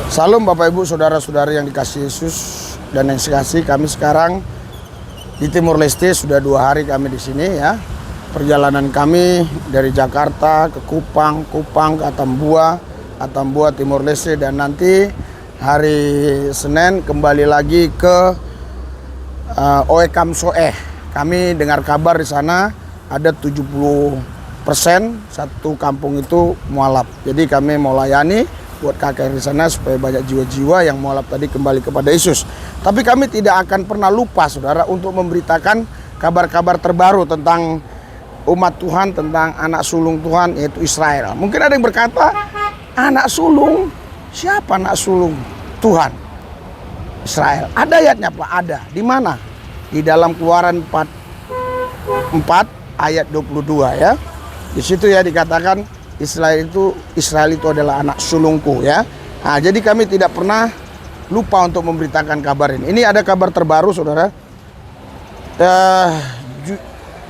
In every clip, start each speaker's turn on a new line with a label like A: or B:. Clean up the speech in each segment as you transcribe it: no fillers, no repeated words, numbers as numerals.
A: Salam Bapak Ibu saudara-saudari yang dikasihi Yesus dan yang dikasihi. Kami sekarang di Timur Leste, sudah 2 hari kami di sini ya. Perjalanan kami dari Jakarta ke Kupang ke Atambua Timur Leste, dan nanti hari Senin kembali lagi ke Oekam Soeh. Kami dengar kabar di sana ada 70% satu kampung itu mualaf. Jadi kami mau layani buat kakek di sana supaya banyak jiwa-jiwa yang mualaf tadi kembali kepada Yesus. Tapi kami tidak akan pernah lupa saudara untuk memberitakan kabar-kabar terbaru tentang umat Tuhan, tentang anak sulung Tuhan, yaitu Israel. Mungkin ada yang berkata, anak sulung? Siapa anak sulung Tuhan? Israel. Ada ayatnya Pak? Ada. Di mana? Di dalam Keluaran 4 ayat 22 ya. Di situ ya dikatakan Israel itu adalah anak sulungku ya. Nah, jadi kami tidak pernah lupa untuk memberitakan kabar ini. Ini ada kabar terbaru saudara.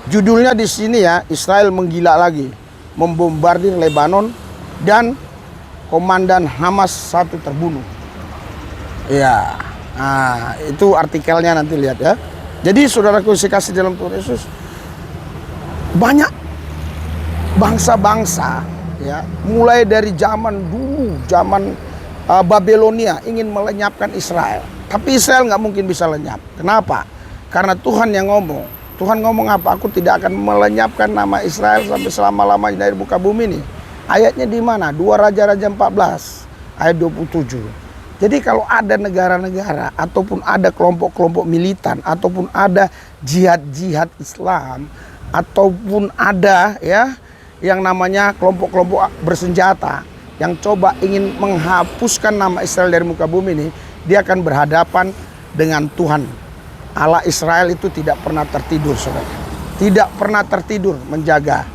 A: Judulnya di sini ya, Israel menggila lagi, membombardir Lebanon dan komandan Hamas 1 terbunuh. Ya, nah itu artikelnya nanti lihat ya. Jadi saudaraku kasih dalam Tuhan Yesus, banyak bangsa-bangsa ya, mulai dari zaman dulu, zaman Babelonia ingin melenyapkan Israel. Tapi Israel nggak mungkin bisa lenyap. Kenapa? Karena Tuhan yang ngomong. Tuhan ngomong apa? Aku tidak akan melenyapkan nama Israel sampai selama-lamanya dari muka bumi ini. Ayatnya di mana? 2 Raja-Raja 14 ayat 27. Jadi kalau ada negara-negara ataupun ada kelompok-kelompok militan ataupun ada jihad-jihad Islam ataupun ada ya yang namanya kelompok-kelompok bersenjata yang coba ingin menghapuskan nama Israel dari muka bumi ini, dia akan berhadapan dengan Tuhan. Allah Israel itu tidak pernah tertidur saudara. Tidak pernah tertidur menjaga.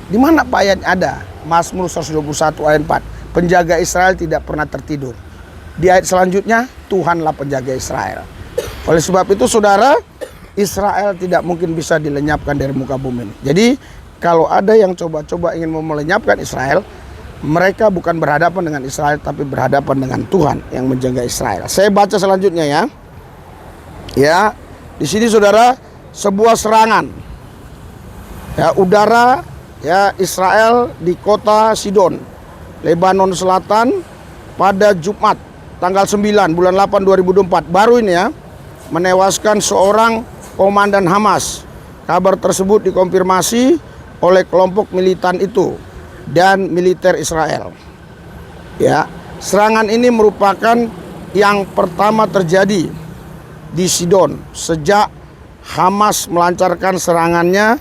A: Di mana Pak ayat ada? Mazmur 121 ayat 4. Penjaga Israel tidak pernah tertidur. Di ayat selanjutnya, Tuhanlah penjaga Israel. Oleh sebab itu saudara, Israel tidak mungkin bisa dilenyapkan dari muka bumi ini. Jadi kalau ada yang coba-coba ingin melenyapkan Israel, mereka bukan berhadapan dengan Israel, tapi berhadapan dengan Tuhan yang menjaga Israel. Saya baca selanjutnya ya. Ya, di sini saudara, sebuah serangan ya udara ya Israel di kota Sidon, Lebanon Selatan pada Jumat tanggal 9 bulan 8 2024. Baru ini ya, menewaskan seorang komandan Hamas. Kabar tersebut dikonfirmasi oleh kelompok militan itu dan militer Israel. Ya, serangan ini merupakan yang pertama terjadi di Sidon sejak Hamas melancarkan serangannya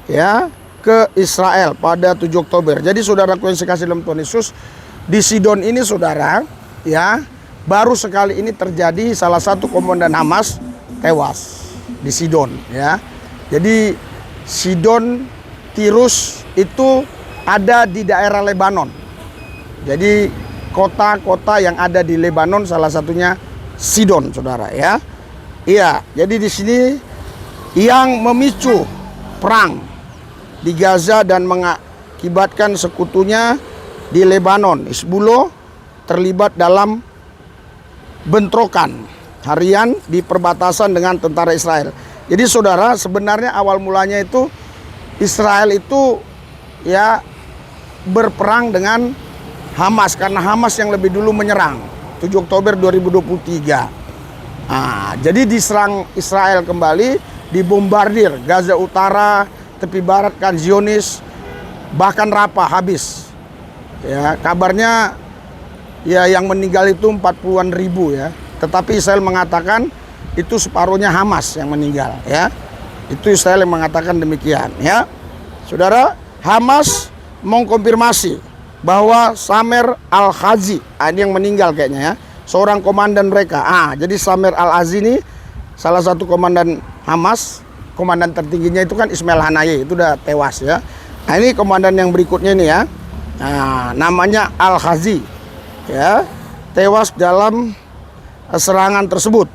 A: ya ke Israel pada 7 Oktober. Jadi saudaraku yang sekasih dalam Tuhan Yesus, di Sidon ini saudara ya, baru sekali ini terjadi salah satu komandan Hamas tewas di Sidon ya. Jadi Sidon, Tirus itu ada di daerah Lebanon. Jadi kota-kota yang ada di Lebanon salah satunya Sidon saudara ya. Iya, jadi di sini yang memicu perang di Gaza dan mengakibatkan sekutunya di Lebanon, Hizbullah, terlibat dalam bentrokan harian di perbatasan dengan tentara Israel. Jadi saudara, sebenarnya awal mulanya itu Israel itu ya berperang dengan Hamas karena Hamas yang lebih dulu menyerang 7 Oktober 2023. Nah, jadi diserang Israel kembali, dibombardir Gaza Utara, tepi barat Khan Yunis, bahkan Rafah habis. Ya, kabarnya ya yang meninggal itu 40-an ribu ya. Tetapi Israel mengatakan itu separuhnya Hamas yang meninggal ya. Itu Israel yang mengatakan demikian ya. Saudara, Hamas mengkonfirmasi bahwa Samer Al-Ghazi, ini yang meninggal kayaknya ya, seorang komandan mereka. Jadi Samer Al-Ghazi ini salah satu komandan Hamas. Komandan tertingginya itu kan Ismail Haniyeh, itu udah tewas ya. Nah, ini komandan yang berikutnya ini ya. Nah, namanya Al-Ghazi ya, tewas dalam serangan tersebut.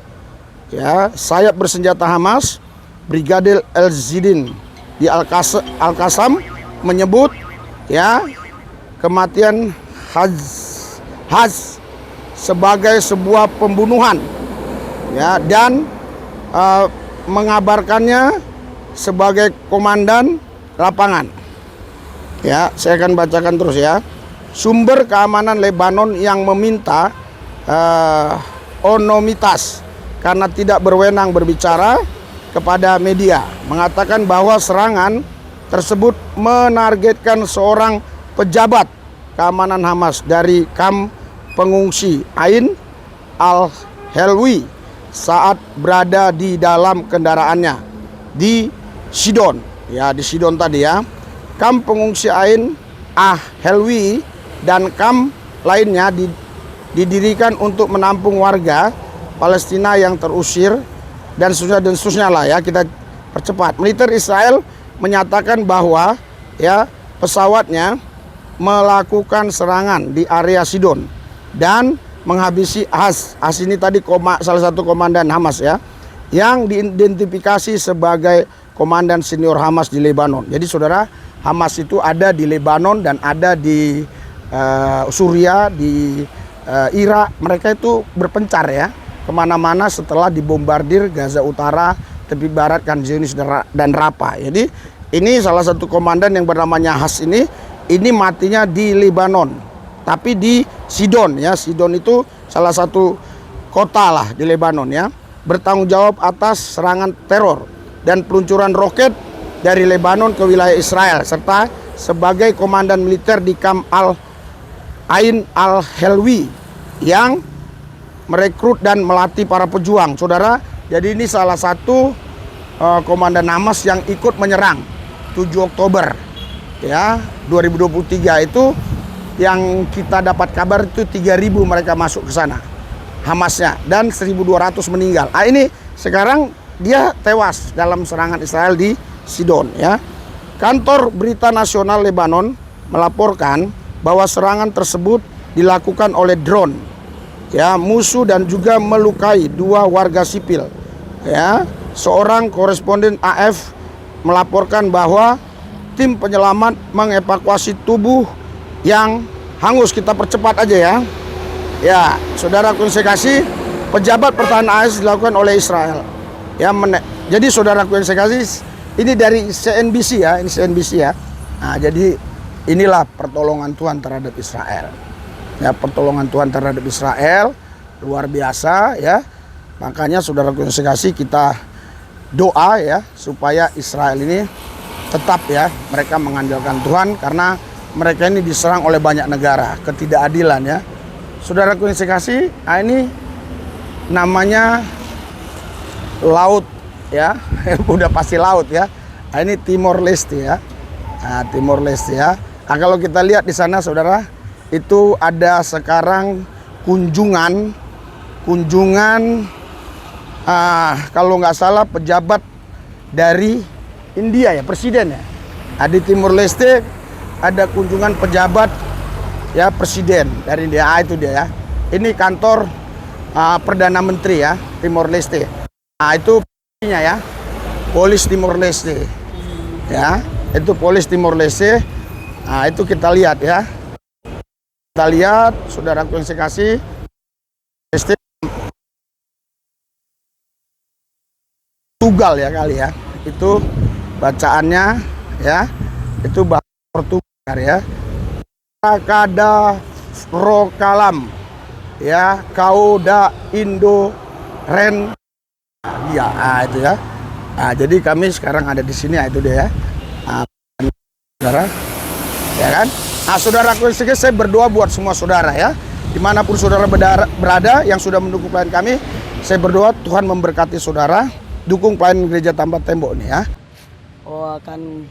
A: Ya, sayap bersenjata Hamas, Brigadir El-Zidin di Al-Qassam menyebut ya kematian sebagai sebuah pembunuhan, ya, dan mengabarkannya sebagai komandan lapangan. Ya, saya akan bacakan terus ya. Sumber keamanan Lebanon yang meminta anonimitas karena tidak berwenang berbicara kepada media mengatakan bahwa serangan tersebut menargetkan seorang pejabat keamanan Hamas dari kamp pengungsi Ain al-Helwi saat berada di dalam kendaraannya di Sidon, ya, di Sidon tadi ya. Kamp pengungsi Ain al-Helwi dan kamp lainnya didirikan untuk menampung warga Palestina yang terusir dan seterusnya lah ya, kita percepat. Militer Israel menyatakan bahwa ya pesawatnya melakukan serangan di area Sidon dan menghabisi Has ini tadi salah satu komandan Hamas ya, yang diidentifikasi sebagai komandan senior Hamas di Lebanon. Jadi saudara, Hamas itu ada di Lebanon dan ada di Suriah, di Irak. Mereka itu berpencar ya kemana-mana setelah dibombardir Gaza Utara, tepi barat Khan Yunis dan Rafah. Jadi ini salah satu komandan yang bernamanya Has ini matinya di Lebanon, tapi di Sidon ya. Sidon itu salah satu kota lah di Lebanon ya, bertanggung jawab atas serangan teror dan peluncuran roket dari Lebanon ke wilayah Israel, serta sebagai komandan militer di kamp Ain al-Helwi yang merekrut dan melatih para pejuang, saudara. Jadi ini salah satu komandan Hamas yang ikut menyerang 7 Oktober ya 2023 itu, yang kita dapat kabar itu 3.000 mereka masuk ke sana Hamasnya dan 1.200 meninggal. Ini sekarang dia tewas dalam serangan Israel di Sidon ya. Kantor Berita Nasional Lebanon melaporkan bahwa serangan tersebut dilakukan oleh drone ya musuh dan juga melukai 2 warga sipil ya. Seorang koresponden AF melaporkan bahwa tim penyelamat mengevakuasi tubuh yang hangus. Kita percepat aja ya. Ya, saudara yang saya kasih, pejabat pertahanan AS dilakukan oleh Israel. Ya, jadi saudara yang saya kasih, ini dari CNBC ya, ini CNBC ya. Nah, jadi inilah pertolongan Tuhan terhadap Israel. Ya, pertolongan Tuhan terhadap Israel luar biasa ya. Makanya saudara yang saya kasih, kita doa ya supaya Israel ini tetap ya mereka mengandalkan Tuhan, karena mereka ini diserang oleh banyak negara, ketidakadilan ya. Saudara yang saya kasih, ini namanya laut ya. Udah pasti laut ya. Ini Timor Leste ya. Nah, Timor Leste ya. Nah, kalau kita lihat di sana saudara, itu ada sekarang kunjungan kalau nggak salah pejabat dari India ya, presiden ya. Nah, di Timor Leste ada kunjungan pejabat ya, presiden dari India. Itu dia ya. Ini kantor Perdana Menteri ya, Timor Leste. Nah, itu ya, Polis Timor Leste. Ya, itu Polis Timor Leste. Nah, itu kita lihat ya. Kita lihat, saudaraku yang saya kasih, Leste Portugal ya kali ya. Itu bacaannya ya. Itu bahasa Portugal ya. Kada rokalam ya, kauda Indo ren ya. Itu ya. Nah, jadi kami sekarang ada di sini ya, itu dia ya. Saudara ya kan. Nah, saudaraku, saya berdoa buat semua saudara ya, dimanapun saudara berada yang sudah mendukung pelayanan kami. Saya berdoa Tuhan memberkati saudara, dukung pelayanan Gereja Tanpa Tembok ini ya.
B: Akan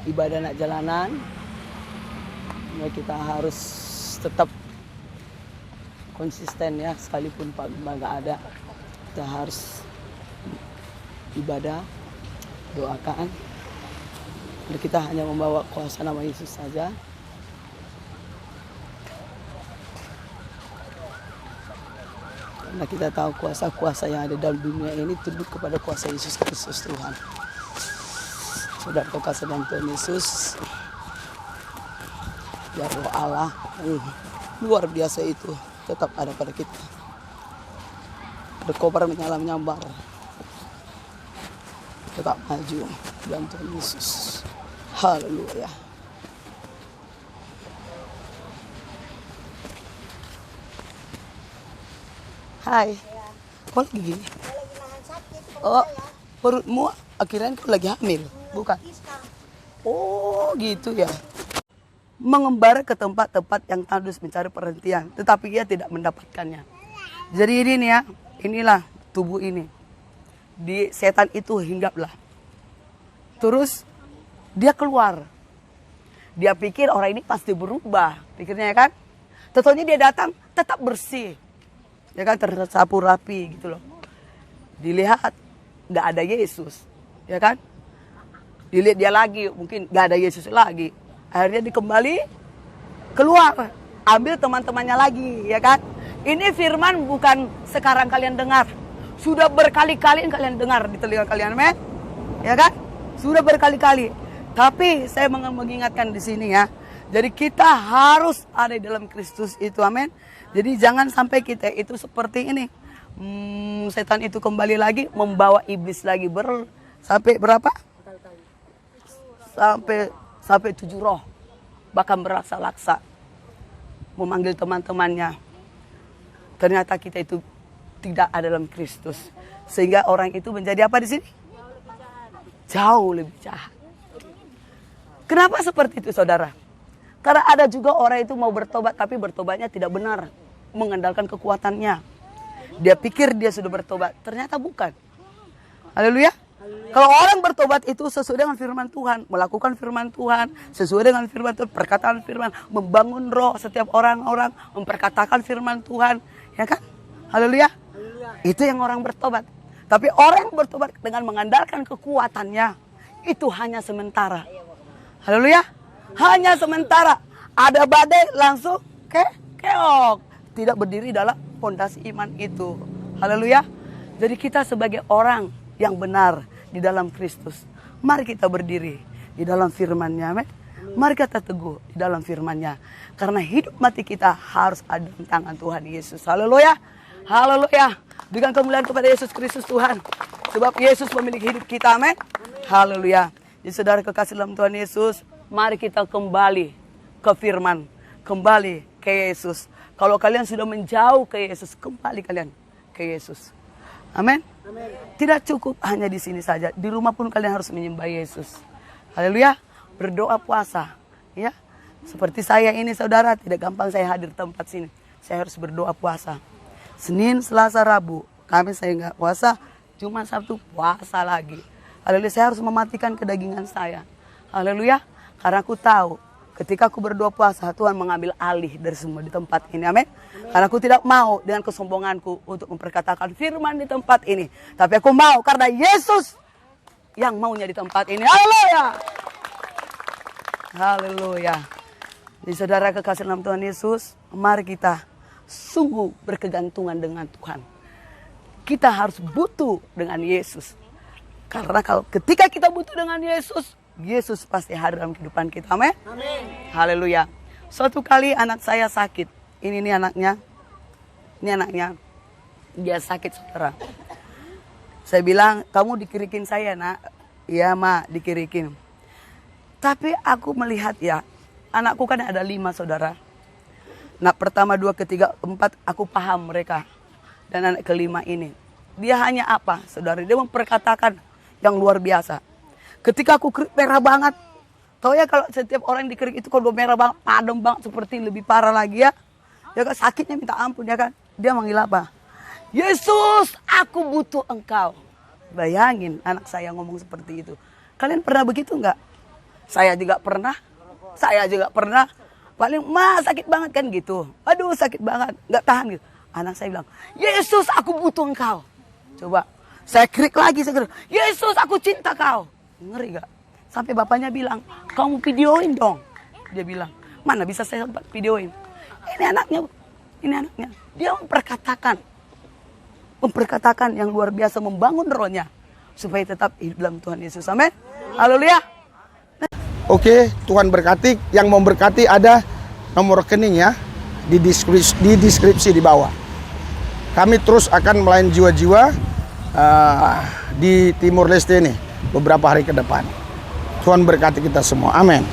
B: ibadah anak jalanan ya, kita harus tetap konsisten ya, sekalipun Pak Gembala nggak ada, kita harus ibadah, doakan. Dan kita hanya membawa kuasa nama Yesus saja. Karena kita tahu kuasa-kuasa yang ada dalam dunia ini tunduk kepada kuasa Yesus Kristus Tuhan. Saudara kekasih dalam Tuhan Yesus, ya Roh Allah yang luar biasa itu tetap ada pada kita. Berkobar menyala-menyambar. Tetap maju dalam Tuhan Yesus. Haleluya. Hai. Kok lagi gini? Oh, perutmu akhirnya kau lagi hamil, bukan? Oh, gitu ya. Mengembara ke tempat-tempat yang tandus mencari perhentian, tetapi ia tidak mendapatkannya. Jadi ini nih ya, inilah tubuh ini. Di setan itu hinggaplah. Terus dia keluar. Dia pikir orang ini pasti berubah, pikirnya ya kan? Tentunya dia datang tetap bersih. Ya kan, tersapu rapi gitu loh. Dilihat nggak ada Yesus, ya kan? Dilihat dia lagi, mungkin nggak ada Yesus lagi. Akhirnya dikembali keluar, ambil teman-temannya lagi, ya kan? Ini firman bukan sekarang kalian dengar, sudah berkali-kali kalian dengar di telinga kalian, men, ya kan? Sudah berkali-kali. Tapi saya mengingatkan di sini ya. Jadi kita harus ada di dalam Kristus itu, amin. Jadi jangan sampai kita itu seperti ini. Setan itu kembali lagi membawa iblis lagi sampai berapa? Sampai 7 roh. Bahkan berlaksa-laksa. Memanggil teman-temannya. Ternyata kita itu tidak ada dalam Kristus. Sehingga orang itu menjadi apa di sini? Jauh lebih jahat. Kenapa seperti itu, saudara? Karena ada juga orang itu mau bertobat, tapi bertobatnya tidak benar. Mengandalkan kekuatannya. Dia pikir dia sudah bertobat, ternyata bukan. Haleluya. Kalau orang bertobat itu sesuai dengan firman Tuhan, melakukan firman Tuhan, sesuai dengan firman Tuhan, perkataan firman, membangun roh setiap orang-orang, memperkatakan firman Tuhan, ya kan? Haleluya. Itu yang orang bertobat. Tapi orang yang bertobat dengan mengandalkan kekuatannya, itu hanya sementara. Haleluya. Hanya sementara. Ada badai langsung keok. Tidak berdiri dalam fondasi iman itu. Haleluya. Jadi kita sebagai orang yang benar di dalam Kristus, mari kita berdiri di dalam firman-Nya. Amin. Mari kita teguh di dalam firman-Nya. Karena hidup mati kita harus ada di tangan Tuhan Yesus. Haleluya. Haleluya. Berikan kemuliaan kepada Yesus Kristus Tuhan. Sebab Yesus memiliki hidup kita. Amin. Haleluya. Jadi saudara kekasih dalam Tuhan Yesus, mari kita kembali ke firman. Kembali ke Yesus. Kalau kalian sudah menjauh ke Yesus, kembali kalian ke Yesus. Amin. Tidak cukup hanya di sini saja. Di rumah pun kalian harus menyembah Yesus. Haleluya. Berdoa puasa. Ya. Seperti saya ini saudara, tidak gampang saya hadir tempat sini. Saya harus berdoa puasa. Senin, Selasa, Rabu. Kamis saya nggak puasa. Jumat, Sabtu puasa lagi. Haleluya. Saya harus mematikan kedagingan saya. Haleluya. Karena aku tahu ketika aku berdoa puasa, Tuhan mengambil alih dari semua di tempat ini. Amin. Karena aku tidak mau dengan kesombonganku untuk memperkatakan firman di tempat ini. Tapi aku mau karena Yesus yang maunya di tempat ini. Haleluya. Haleluya. Jadi saudara kekasih dalam Tuhan Yesus, mari kita sungguh berkegantungan dengan Tuhan. Kita harus butuh dengan Yesus. Karena ketika kita butuh dengan Yesus, Yesus pasti hadir dalam kehidupan kita. Amin. Haleluya. Suatu kali anak saya sakit. Ini anaknya. Ini anaknya. Dia sakit, saudara. Saya bilang, kamu dikirikin saya, nak. Iya, Ma, dikirikin. Tapi aku melihat ya, anakku kan ada 5, saudara. Nah, pertama, 2, ketiga, 4, aku paham mereka. Dan anak kelima ini. Dia hanya apa, saudara? Dia memperkatakan yang luar biasa. Ketika aku kerik merah banget. Tahu ya kalau setiap orang yang dikerik itu kalau merah banget, padam banget, seperti lebih parah lagi ya. Ya kan, sakitnya minta ampun ya kan. Dia manggil apa? Yesus, aku butuh engkau. Bayangin anak saya ngomong seperti itu. Kalian pernah begitu enggak? Saya juga pernah. Saya juga pernah. Paling, Ma, sakit banget kan gitu. Aduh, sakit banget. Enggak tahan gitu. Anak saya bilang, Yesus, aku butuh engkau. Coba. Saya kerik lagi. Yesus, aku cinta kau. Ngeri gak? Sampai bapaknya bilang, kamu videoin dong. Dia bilang, mana bisa saya sempat videoin. Ini anaknya. Dia memperkatakan yang luar biasa, membangun rohnya. Supaya tetap hidup dalam Tuhan Yesus. Amin. Haleluya.
A: Oke, Tuhan berkati. Yang mau berkati ada nomor rekening ya. di deskripsi di bawah. Kami terus akan melayani jiwa-jiwa di Timur Leste ini beberapa hari ke depan. Tuhan berkati kita semua. Amin.